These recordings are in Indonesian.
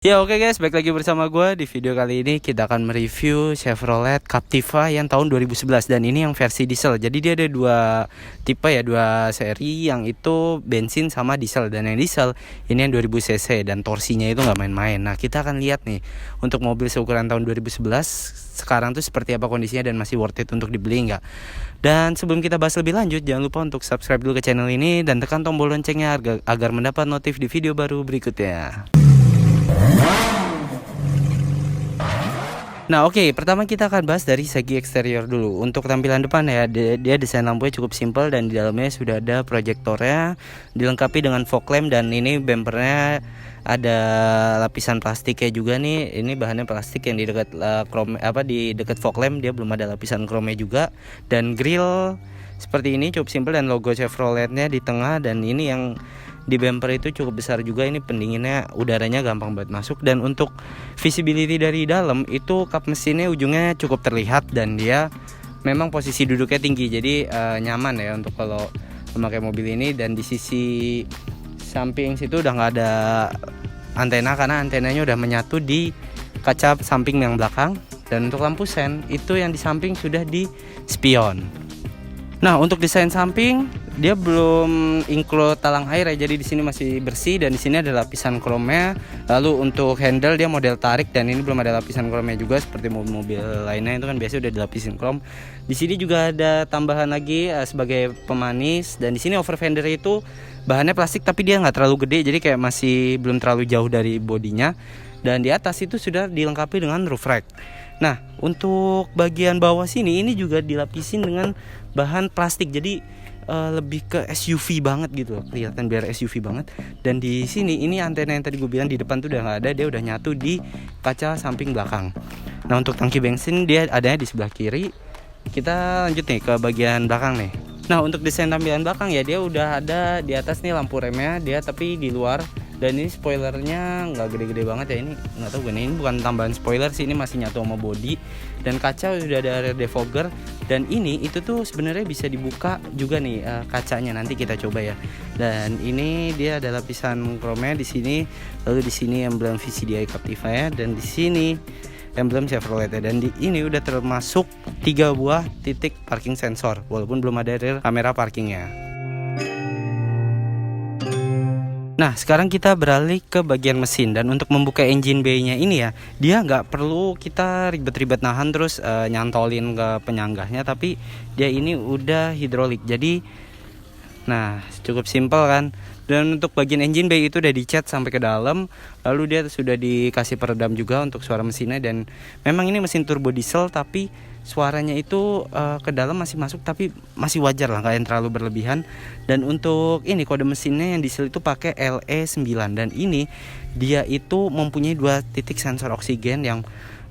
Ya oke guys, balik lagi bersama gue. Di video kali ini kita akan mereview Chevrolet Captiva yang tahun 2011. Dan ini yang versi diesel. Jadi dia ada dua tipe ya, dua seri. Yang itu bensin sama diesel. Dan yang diesel ini yang 2000 cc dan torsinya itu gak main-main. Nah kita akan lihat nih untuk mobil seukuran tahun 2011 sekarang tuh seperti apa kondisinya dan masih worth it untuk dibeli nggak. Dan sebelum kita bahas lebih lanjut, jangan lupa untuk subscribe dulu ke channel ini dan tekan tombol loncengnya agar mendapat notif di video baru berikutnya. Nah oke, pertama kita akan bahas dari segi eksterior dulu. Untuk tampilan depan ya, dia desain lampunya cukup simpel dan di dalamnya sudah ada proyektornya, dilengkapi dengan fog lamp, dan ini bumpernya ada lapisan plastiknya juga nih. Ini bahannya plastik yang di dekat di dekat fog lamp dia belum ada lapisan chrome juga. Dan grill seperti ini cukup simpel dan logo Chevroletnya di tengah, dan ini yang di bumper itu cukup besar juga. Ini pendinginnya, udaranya gampang banget masuk. Dan untuk visibility dari dalam itu kap mesinnya ujungnya cukup terlihat dan dia memang posisi duduknya tinggi, jadi nyaman ya untuk kalau memakai mobil ini. Dan di sisi samping situ udah nggak ada antena karena antenanya udah menyatu di kaca samping yang belakang. Dan untuk lampu sen itu yang di samping sudah di spion. Nah untuk desain samping dia belum include talang air ya, jadi di sini masih bersih dan di sini ada lapisan chrome-nya. Lalu untuk handle dia model tarik dan ini belum ada lapisan chrome-nya juga seperti mobil-mobil lainnya itu kan biasanya udah dilapisin chrome. Di sini juga ada tambahan lagi sebagai pemanis, dan di sini over fender itu bahannya plastik tapi dia nggak terlalu gede, jadi kayak masih belum terlalu jauh dari bodinya. Dan di atas itu sudah dilengkapi dengan roof rack. Nah untuk bagian bawah sini ini juga dilapisin dengan bahan plastik, jadi lebih ke SUV banget gitu loh, kelihatan biar SUV banget. Dan di sini ini antena yang tadi gue bilang di depan tuh udah nggak ada, dia udah nyatu di kaca samping belakang. Nah untuk tangki bensin dia adanya di sebelah kiri. Kita lanjut nih ke bagian belakang nih. Nah untuk desain tampilan belakang ya, dia udah ada di atas nih lampu remnya dia tapi di luar. Dan ini spoilernya nggak gede-gede banget ya, ini nggak tahu gue, ini bukan tambahan spoiler sih, ini masih nyatu sama body. Dan kaca sudah ada rear defogger, dan ini itu tuh sebenarnya bisa dibuka juga nih kacanya, nanti kita coba ya. Dan ini dia ada lapisan chrome di sini, lalu di sini emblem VCDI Captiva ya, dan di sini emblem Chevrolet ya. Dan di ini udah termasuk 3 buah titik parking sensor walaupun belum ada rear kamera parkingnya. Nah sekarang kita beralih ke bagian mesin, dan untuk membuka engine bay-nya ini ya, dia nggak perlu kita ribet-ribet nahan terus nyantolin ke penyanggahnya, tapi dia ini udah hidrolik, jadi nah cukup simpel kan. Dan untuk bagian engine bay itu udah dicat sampai ke dalam, lalu dia sudah dikasih peredam juga untuk suara mesinnya. Dan memang ini mesin turbo diesel tapi suaranya itu ke dalam masih masuk, tapi masih wajar lah, nggak yang terlalu berlebihan. Dan untuk ini kode mesinnya yang diesel itu pakai LE9, dan ini dia itu mempunyai 2 titik sensor oksigen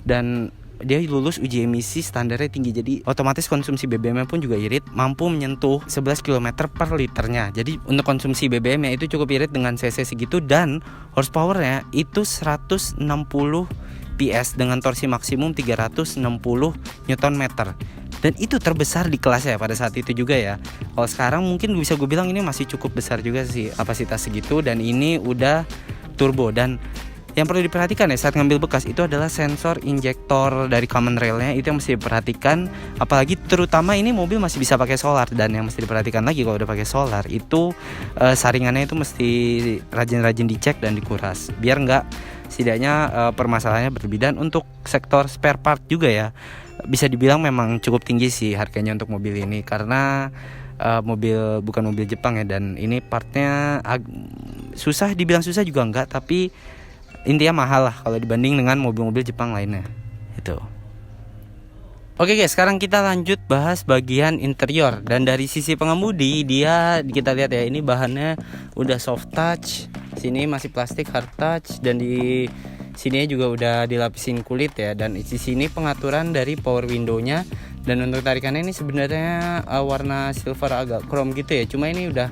dan dia lulus uji emisi standarnya tinggi, jadi otomatis konsumsi BBM pun juga irit, mampu menyentuh 11 km per liternya. Jadi untuk konsumsi BBM nya itu cukup irit dengan cc segitu, dan horsepowernya itu 160 PS dengan torsi maksimum 360 Nm. Dan itu terbesar di kelasnya pada saat itu juga ya. Kalau sekarang mungkin bisa gue bilang ini masih cukup besar juga sih kapasitas segitu, dan ini udah turbo. Dan yang perlu diperhatikan ya saat ngambil bekas itu adalah sensor injektor dari common railnya, itu yang mesti diperhatikan. Apalagi terutama ini mobil masih bisa pakai solar, dan yang mesti diperhatikan lagi kalau udah pakai solar itu saringannya itu mesti rajin-rajin dicek dan dikuras biar nggak setidaknya permasalahannya berlebih. Dan untuk sektor spare part juga ya, bisa dibilang memang cukup tinggi sih harganya untuk mobil ini, karena bukan mobil Jepang ya, dan ini partnya susah, dibilang susah juga enggak, tapi intinya mahal lah kalau dibanding dengan mobil-mobil Jepang lainnya itu. Oke guys, sekarang kita lanjut bahas bagian interior. Dan dari sisi pengemudi dia, kita lihat ya, ini bahannya udah soft touch, sini masih plastik hard touch, dan di sini juga udah dilapisin kulit ya. Dan di sini pengaturan dari power window-nya, dan untuk tarikannya ini sebenarnya warna silver agak chrome gitu ya, cuma ini udah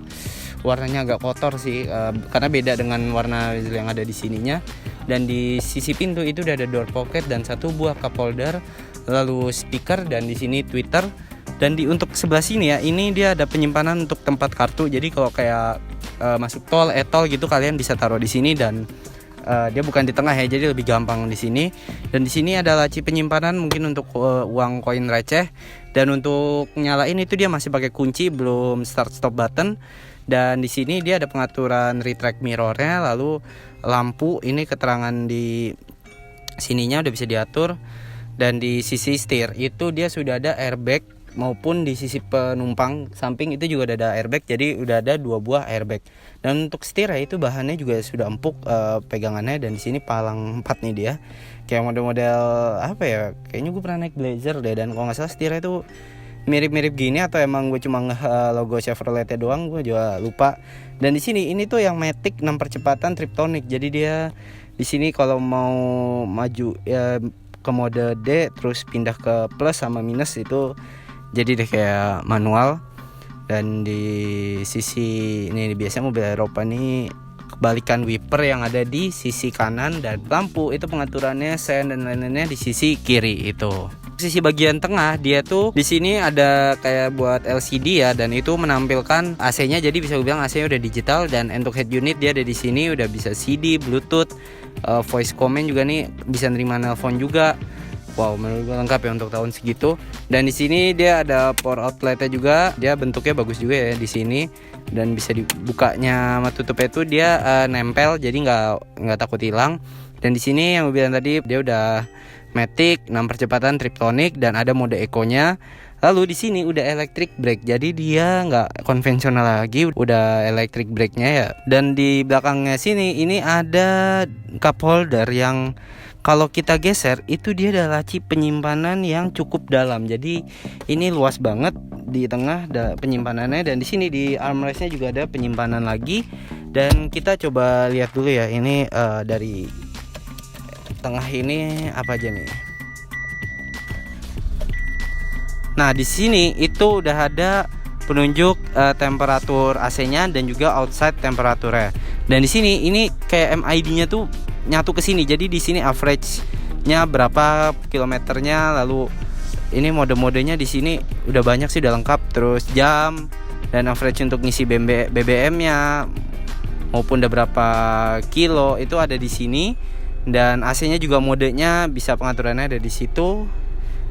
warnanya agak kotor sih karena beda dengan warna yang ada di sininya. Dan di sisi pintu itu udah ada door pocket dan 1 buah cup holder, lalu speaker, dan di sini tweeter. Dan untuk sebelah sini ya, ini dia ada penyimpanan untuk tempat kartu, jadi kalau kayak masuk tol, e-tol gitu kalian bisa taruh di sini. Dan dia bukan di tengah ya, jadi lebih gampang di sini. Dan di sini ada laci penyimpanan mungkin untuk uang koin receh. Dan untuk nyalain itu dia masih pakai kunci, belum start stop button. Dan di sini dia ada pengaturan retract mirrornya, lalu lampu ini keterangan di sininya udah bisa diatur. Dan di sisi setir itu dia sudah ada airbag, maupun di sisi penumpang samping itu juga udah ada airbag, jadi udah ada 2 buah airbag. Dan untuk setir ya itu bahannya juga sudah empuk pegangannya, dan di sini palang 4 nih dia. Kayak model-model apa ya? Kayaknya gue pernah naik Blazer deh, dan kalau nggak salah setirnya itu mirip-mirip gini atau emang gue cuma logo Chevrolet doang, gue juga lupa. Dan di sini ini tuh yang Matic 6 percepatan Triptonic. Jadi dia di sini kalau mau maju ya ke mode D terus pindah ke plus sama minus itu jadi deh kayak manual. Dan di sisi ini biasanya mobil Eropa nih kebalikan wiper yang ada di sisi kanan, dan lampu itu pengaturannya sen dan lain-lainnya di sisi kiri itu. Sisi bagian tengah dia tuh di sini ada kayak buat LCD ya, dan itu menampilkan AC-nya, jadi bisa gue bilang AC-nya udah digital. Dan untuk head unit dia ada di sini udah bisa CD, Bluetooth, voice command juga nih, bisa nerima nelpon juga. Wow, menurut gue lengkap ya untuk tahun segitu. Dan di sini dia ada power outletnya juga. Dia bentuknya bagus juga ya di sini. Dan bisa dibukanya sama tutupnya itu dia nempel, jadi nggak takut hilang. Dan di sini yang gue bilang tadi dia udah Matic 6 percepatan Triptonic dan ada mode Eco-nya. Lalu di sini udah electric brake, jadi dia nggak konvensional lagi, udah electric brake-nya ya. Dan di belakangnya sini ini ada cup holder yang kalau kita geser itu dia ada laci penyimpanan yang cukup dalam. Jadi ini luas banget, di tengah ada penyimpanannya, dan di sini di armrestnya juga ada penyimpanan lagi. Dan kita coba lihat dulu ya, ini dari tengah ini apa aja nih. Nah, di sini itu udah ada penunjuk temperatur AC-nya dan juga outside temperaturnya. Dan di sini ini kayak MID-nya tuh nyatu ke sini. Jadi di sini average-nya berapa kilometernya, lalu ini mode-modenya di sini udah banyak sih, udah lengkap. Terus jam dan average untuk ngisi BBM-nya maupun udah berapa kilo itu ada di sini. Dan AC-nya juga modenya bisa pengaturannya ada di situ.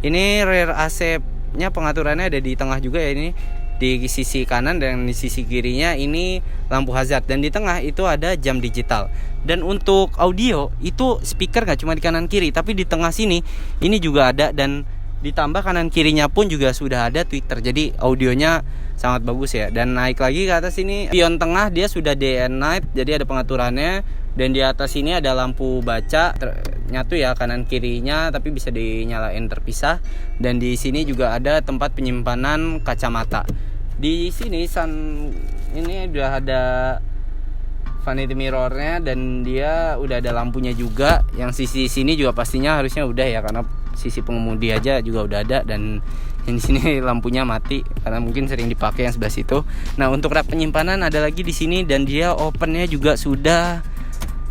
Ini rear AC-nya pengaturannya ada di tengah juga ya, ini di sisi kanan, dan di sisi kirinya ini lampu hazard. Dan di tengah itu ada jam digital. Dan untuk audio itu speaker nggak cuma di kanan kiri, tapi di tengah sini ini juga ada, dan ditambah kanan kirinya pun juga sudah ada tweeter. Jadi audionya sangat bagus ya. Dan naik lagi ke atas ini, pion tengah dia sudah day and night, jadi ada pengaturannya. Dan di atas ini ada lampu baca nyatu ya kanan kirinya, tapi bisa dinyalain terpisah. Dan di sini juga ada tempat penyimpanan kacamata. Di sini ini udah ada vanity mirrornya, dan dia udah ada lampunya juga. Yang sisi sini juga pastinya harusnya udah ya, karena sisi pengemudi aja juga udah ada. Dan di sini lampunya mati karena mungkin sering dipakai yang sebelah situ. Nah, untuk rak penyimpanan ada lagi di sini, dan dia opennya juga sudah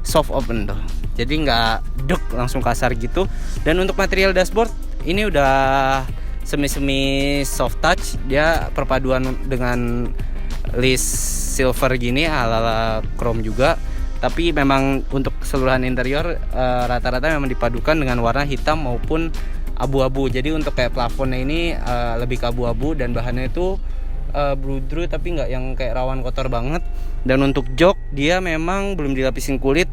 soft open tuh, jadi nggak dek langsung kasar gitu. Dan untuk material dashboard ini udah semi soft touch, dia perpaduan dengan list silver gini ala chrome juga. Tapi memang untuk keseluruhan interior rata-rata memang dipadukan dengan warna hitam maupun abu-abu. Jadi untuk kayak plafonnya ini lebih ke abu-abu, dan bahannya itu bludru tapi nggak yang kayak rawan kotor banget. Dan untuk jok dia memang belum dilapisin kulit,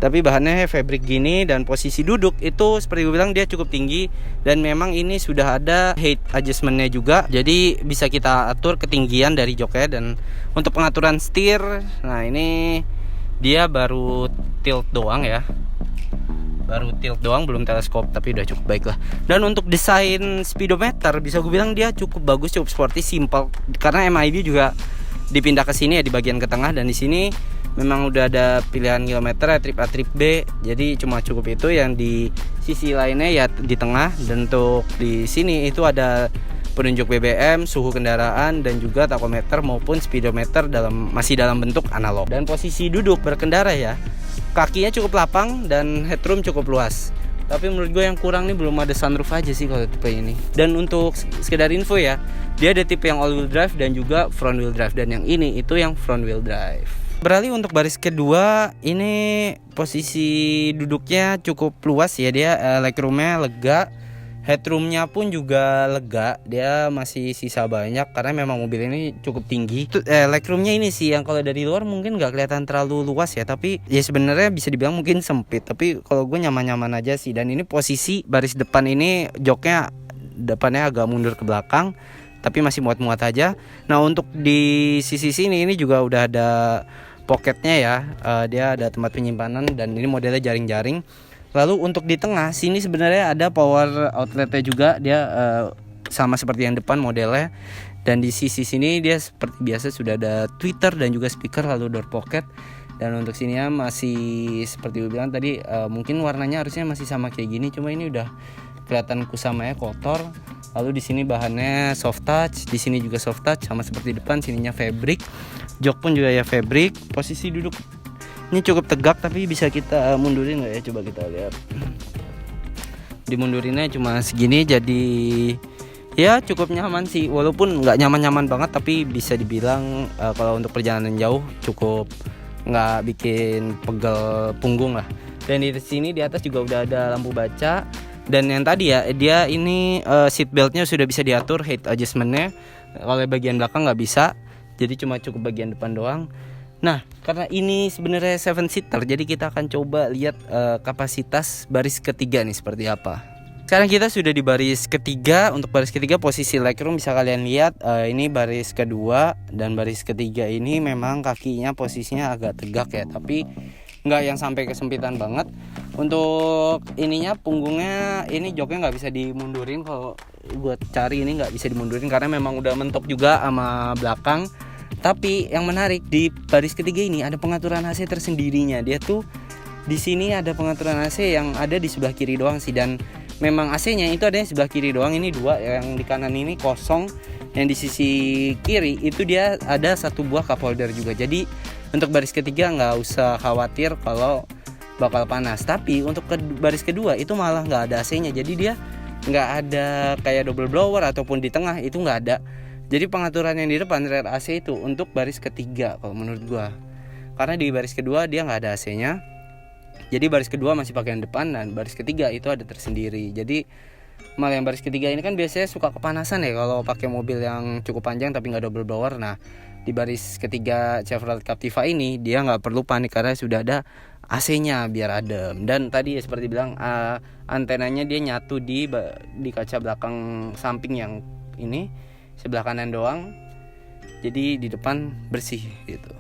tapi bahannya fabric gini. Dan posisi duduk itu seperti gue bilang dia cukup tinggi, dan memang ini sudah ada height adjustmentnya juga, jadi bisa kita atur ketinggian dari joknya. Dan untuk pengaturan setir, nah ini dia baru tilt doang ya, belum teleskop, tapi udah cukup baik lah. Dan untuk desain speedometer bisa gue bilang dia cukup bagus, cukup sporty, simple, karena MID juga dipindah ke sini ya di bagian ke tengah. Dan di sini memang udah ada pilihan kilometer ya, trip A, trip B, jadi cuma cukup itu. Yang di sisi lainnya ya di tengah. Dan untuk di sini itu ada penunjuk BBM, suhu kendaraan, dan juga tachometer maupun speedometer masih dalam bentuk analog. Dan posisi duduk berkendara ya, kakinya cukup lapang dan headroom cukup luas. Tapi menurut gue yang kurang nih belum ada sunroof aja sih kalau tipe ini. Dan untuk sekedar info ya, dia ada tipe yang all wheel drive dan juga front wheel drive. Dan yang ini itu yang front wheel drive. Beralih untuk baris kedua, ini posisi duduknya cukup luas ya, dia legroomnya lega, headroomnya pun juga lega, dia masih sisa banyak karena memang mobil ini cukup tinggi. Legroomnya ini sih yang kalau dari luar mungkin nggak kelihatan terlalu luas ya, tapi ya sebenarnya bisa dibilang mungkin sempit, tapi kalau gue nyaman-nyaman aja sih. Dan ini posisi baris depan ini joknya depannya agak mundur ke belakang, tapi masih muat-muat aja. Nah untuk di sisi sini ini juga udah ada pocketnya ya, dia ada tempat penyimpanan dan ini modelnya jaring-jaring. Lalu untuk di tengah sini sebenarnya ada power outletnya juga, dia sama seperti yang depan modelnya. Dan di sisi sini dia seperti biasa sudah ada tweeter dan juga speaker, lalu door pocket. Dan untuk sininya masih seperti gue bilang tadi, mungkin warnanya harusnya masih sama kayak gini, cuma ini udah kelihatan kusamanya kotor. Lalu di sini bahannya soft touch, di sini juga soft touch sama seperti depan, sininya fabric. Jok pun juga ya fabric. Posisi duduk ini cukup tegak, tapi bisa kita mundurin nggak ya? Coba kita lihat. Dimundurinnya cuma segini, jadi ya cukup nyaman sih. Walaupun nggak nyaman-nyaman banget, tapi bisa dibilang kalau untuk perjalanan jauh cukup nggak bikin pegel punggung lah. Dan di sini di atas juga udah ada lampu baca. Dan yang tadi ya, dia ini seat beltnya sudah bisa diatur height adjustmentnya. Kalau bagian belakang nggak bisa, jadi cuma cukup bagian depan doang. Nah, karena ini sebenarnya 7 seater, jadi kita akan coba lihat kapasitas baris ketiga nih seperti apa. Sekarang kita sudah di baris ketiga. Untuk baris ketiga posisi legroom bisa kalian lihat, ini baris kedua dan baris ketiga ini memang kakinya posisinya agak tegak ya, tapi nggak yang sampai kesempitan banget. Untuk ininya punggungnya ini joknya nggak bisa dimundurin, kalau buat cari ini nggak bisa dimundurin karena memang udah mentok juga sama belakang. Tapi yang menarik di baris ketiga ini ada pengaturan AC tersendirinya. Dia tuh di sini ada pengaturan AC yang ada di sebelah kiri doang sih, dan memang AC-nya itu ada di sebelah kiri doang. Ini dua, yang di kanan ini kosong, yang di sisi kiri itu dia ada satu buah cup holder juga. Jadi untuk baris ketiga nggak usah khawatir kalau bakal panas. Tapi untuk baris kedua itu malah nggak ada AC-nya, jadi dia nggak ada kayak double blower ataupun di tengah itu nggak ada. Jadi pengaturan yang di depan rear AC itu untuk baris ketiga kalau menurut gua, karena di baris kedua dia nggak ada AC-nya. Jadi baris kedua masih pakai yang depan, dan baris ketiga itu ada tersendiri. Jadi malah yang baris ketiga ini kan biasanya suka kepanasan ya kalau pakai mobil yang cukup panjang tapi nggak double blower. Nah di baris ketiga Chevrolet Captiva ini dia nggak perlu panik karena sudah ada AC-nya biar adem. Dan tadi ya seperti bilang, antenanya dia nyatu di kaca belakang samping yang ini sebelah kanan doang, jadi di depan bersih gitu.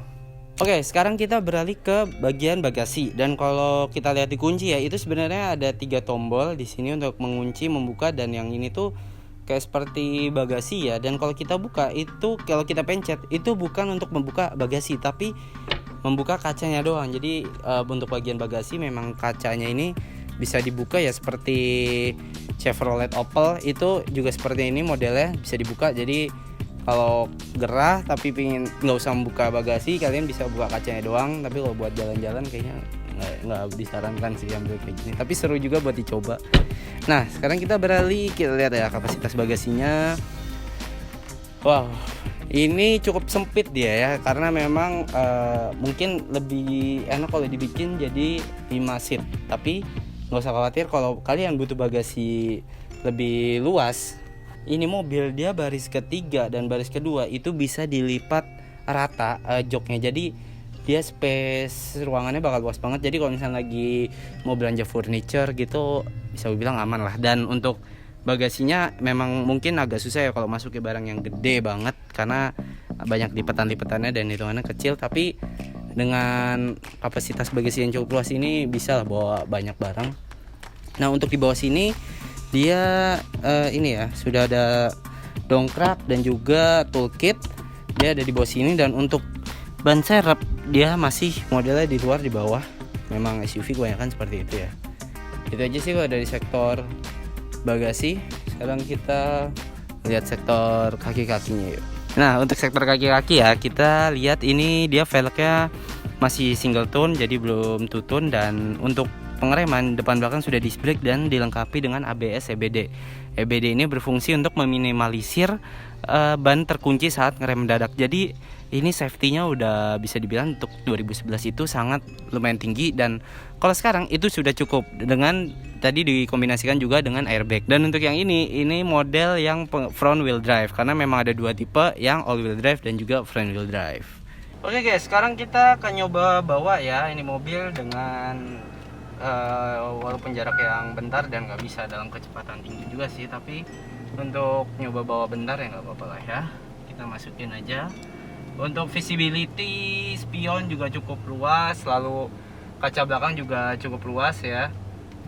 Oke, sekarang kita beralih ke bagian bagasi. Dan kalau kita lihat di kunci ya, itu sebenarnya ada 3 tombol di sini untuk mengunci, membuka, dan yang ini tuh kayak seperti bagasi ya. Dan kalau kita buka itu, kalau kita pencet itu bukan untuk membuka bagasi, tapi membuka kacanya doang. Jadi untuk bagian bagasi memang kacanya ini bisa dibuka ya, seperti Chevrolet Opel itu juga seperti ini modelnya, bisa dibuka. Jadi kalau gerah tapi pingin nggak usah membuka bagasi, kalian bisa buka kacanya doang. Tapi kalau buat jalan-jalan kayaknya nggak disarankan sih ambil kayak gini, tapi seru juga buat dicoba. Nah sekarang kita beralih, kita lihat ya kapasitas bagasinya. Wow, ini cukup sempit dia ya, karena memang mungkin lebih enak kalau dibikin jadi 5 seat. Tapi nggak usah khawatir kalau kalian butuh bagasi lebih luas. Ini mobil dia baris ketiga dan baris kedua itu bisa dilipat rata joknya, jadi dia space ruangannya bakal luas banget. Jadi kalau misalnya lagi mau belanja furniture gitu bisa bilang aman lah. Dan untuk bagasinya memang mungkin agak susah ya kalau masukin barang yang gede banget, karena banyak lipetan-lipetannya dan hitungannya kecil. Tapi dengan kapasitas bagasi yang cukup luas ini bisa lah bawa banyak barang. Nah untuk di bawah sini dia ini ya sudah ada dongkrak dan juga toolkit, dia ada di bawah sini. Dan untuk ban serep dia masih modelnya di luar di bawah, memang SUV kebanyakan seperti itu ya. Itu aja sih kalau dari sektor bagasi. Sekarang kita lihat sektor kaki-kakinya yuk. Nah untuk sektor kaki-kaki ya, kita lihat ini dia velgnya masih single tone, jadi belum two tone. Dan untuk pengereman, depan belakang sudah disc brake dan dilengkapi dengan ABS EBD. EBD ini berfungsi untuk meminimalisir ban terkunci saat ngerem mendadak. Jadi ini safety-nya udah bisa dibilang untuk 2011 itu sangat lumayan tinggi, dan kalau sekarang itu sudah cukup dengan tadi dikombinasikan juga dengan airbag. Dan untuk yang ini model yang front wheel drive, karena memang ada dua tipe, yang all wheel drive dan juga front wheel drive. Oke guys, sekarang kita akan nyoba bawa ya ini mobil dengan walaupun jarak yang bentar dan nggak bisa dalam kecepatan tinggi juga sih, tapi untuk nyoba bawa bentar ya nggak apa-apa lah ya. Kita masukin aja. Untuk visibility spion juga cukup luas, lalu kaca belakang juga cukup luas ya.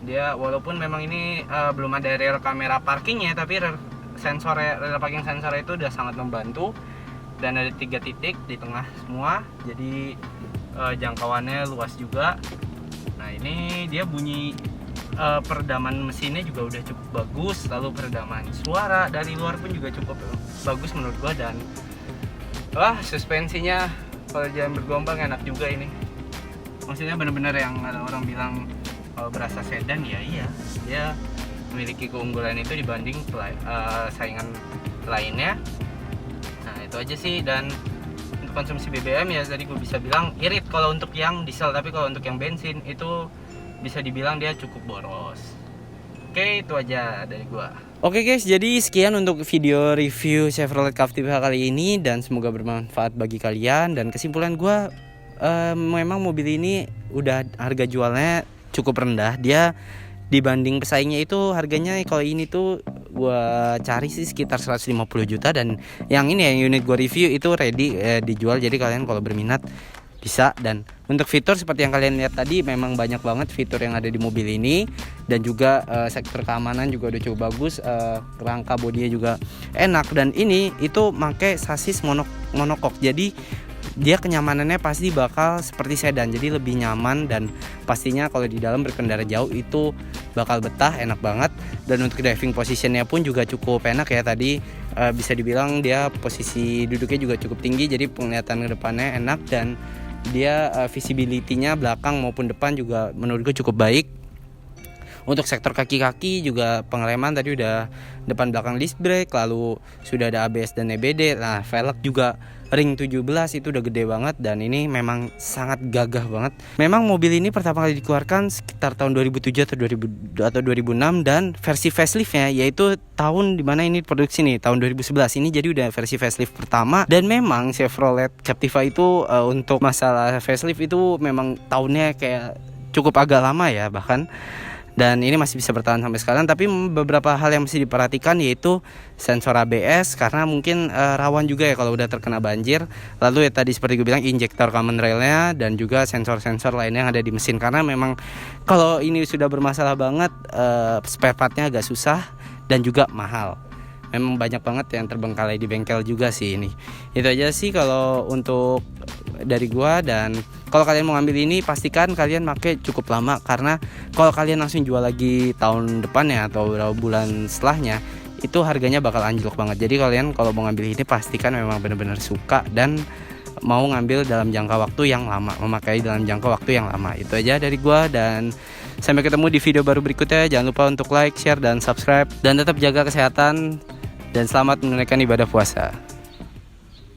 Dia walaupun memang ini belum ada rear kamera parkingnya, tapi rear parking sensor itu udah sangat membantu, dan ada 3 titik di tengah semua, jadi jangkauannya luas juga. Nah ini dia bunyi peredaman mesinnya juga udah cukup bagus, lalu peredaman suara dari luar pun juga cukup bagus menurut gua, dan suspensinya kalau jalan bergelombang enak juga ini. Maksudnya bener-bener yang ada orang bilang berasa sedan, ya iya, dia memiliki keunggulan itu dibanding saingan lainnya. Nah itu aja sih. Dan untuk konsumsi BBM ya tadi gue bisa bilang irit kalau untuk yang diesel, tapi kalau untuk yang bensin itu bisa dibilang dia cukup boros. Oke, itu aja dari gua. Oke guys, jadi sekian untuk video review Chevrolet Captiva kali ini, dan semoga bermanfaat bagi kalian. Dan kesimpulan gua, memang mobil ini udah harga jualnya cukup rendah. Dia dibanding pesaingnya itu harganya kalau ini tuh gua cari sih sekitar 150 juta, dan yang ini yang unit gua review itu ready dijual. Jadi kalian kalau berminat bisa. Dan untuk fitur seperti yang kalian lihat tadi, memang banyak banget fitur yang ada di mobil ini, dan juga sektor keamanan juga udah cukup bagus, rangka bodinya juga enak, dan ini itu pakai sasis monokok, jadi dia kenyamanannya pasti bakal seperti sedan, jadi lebih nyaman, dan pastinya kalau di dalam berkendara jauh itu bakal betah, enak banget. Dan untuk driving positionnya pun juga cukup enak ya, tadi bisa dibilang dia posisi duduknya juga cukup tinggi, jadi penglihatan ke depannya enak, dan dia visibility-nya belakang maupun depan juga menurut gue cukup baik. Untuk sektor kaki-kaki juga pengereman tadi udah depan belakang disc brake, lalu sudah ada ABS dan EBD. Nah, velg juga ring 17 itu udah gede banget, dan ini memang sangat gagah banget. Memang mobil ini pertama kali dikeluarkan sekitar tahun 2007 atau 2006, dan versi faceliftnya yaitu tahun dimana ini produksi nih tahun 2011 ini, jadi udah versi facelift pertama. Dan memang Chevrolet Captiva itu untuk masalah facelift itu memang tahunnya kayak cukup agak lama ya bahkan, dan ini masih bisa bertahan sampai sekarang. Tapi beberapa hal yang mesti diperhatikan yaitu sensor ABS, karena mungkin rawan juga ya kalau udah terkena banjir. Lalu ya tadi seperti gue bilang, injektor common railnya, dan juga sensor-sensor lainnya yang ada di mesin, karena memang kalau ini sudah bermasalah banget, spare partnya agak susah dan juga mahal. Memang banyak banget yang terbengkalai di bengkel juga sih ini. Itu aja sih kalau untuk dari gua. Dan kalau kalian mau ngambil ini, pastikan kalian pakai cukup lama, karena kalau kalian langsung jual lagi tahun depannya atau beberapa bulan setelahnya, itu harganya bakal anjlok banget. Jadi kalian kalau mau ngambil ini, pastikan memang benar-benar suka dan mau ngambil dalam jangka waktu yang lama, memakai dalam jangka waktu yang lama. Itu aja dari gua, dan sampai ketemu di video baru berikutnya. Jangan lupa untuk like, share, dan subscribe, dan tetap jaga kesehatan, dan selamat menunaikan ibadah puasa.